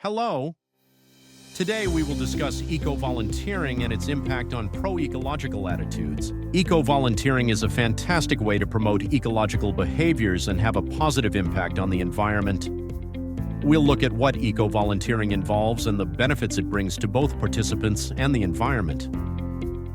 Hello. Today we will discuss eco-volunteering and its impact on pro-ecological attitudes. Eco-volunteering is a fantastic way to promote ecological behaviors and have a positive impact on the environment. We'll look at what eco-volunteering involves and the benefits it brings to both participants and the environment.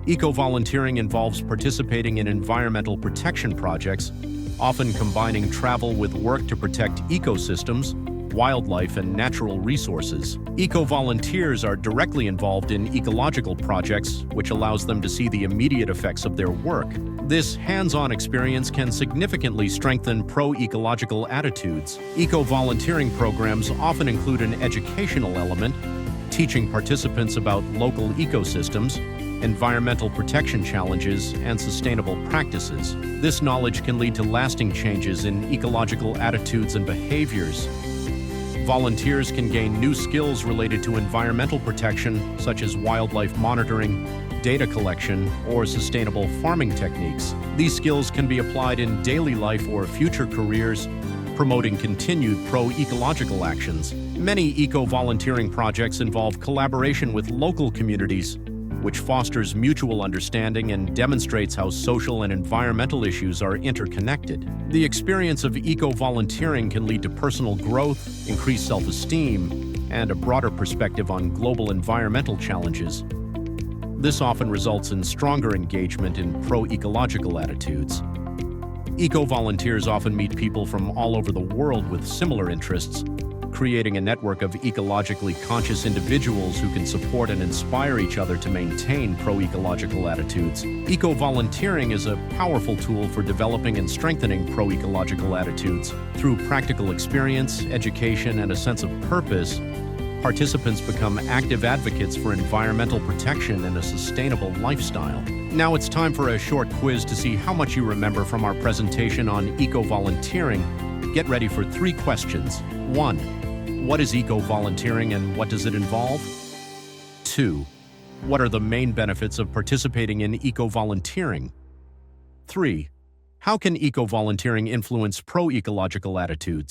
Eco-volunteering involves participating in environmental protection projects, often combining travel with work to protect ecosystems, wildlife, and natural resources. Eco-volunteers are directly involved in ecological projects, which allows them to see the immediate effects of their work. This hands-on experience can significantly strengthen pro-ecological attitudes. Eco-volunteering programs often include an educational element, teaching participants about local ecosystems, environmental protection challenges, and sustainable practices. This knowledge can lead to lasting changes in ecological attitudes and behaviors. Volunteers can gain new skills related to environmental protection, such as wildlife monitoring, data collection, or sustainable farming techniques. These skills can be applied in daily life or future careers, promoting continued pro-ecological actions. Many eco-volunteering projects involve collaboration with local communities, which fosters mutual understanding and demonstrates how social and environmental issues are interconnected. The experience of eco-volunteering can lead to personal growth, increased self-esteem, and a broader perspective on global environmental challenges. This often results in stronger engagement in pro-ecological attitudes. Eco-volunteers often meet people from all over the world with similar interests, creating a network of ecologically conscious individuals who can support and inspire each other to maintain pro-ecological attitudes. Eco-volunteering is a powerful tool for developing and strengthening pro-ecological attitudes. Through practical experience, education, and a sense of purpose, participants become active advocates for environmental protection and a sustainable lifestyle. Now it's time for a short quiz to see how much you remember from our presentation on eco-volunteering. Get ready for 3 questions. 1. What is eco-volunteering and what does it involve? 2. What are the main benefits of participating in eco-volunteering? 3. How can eco-volunteering influence pro-ecological attitudes?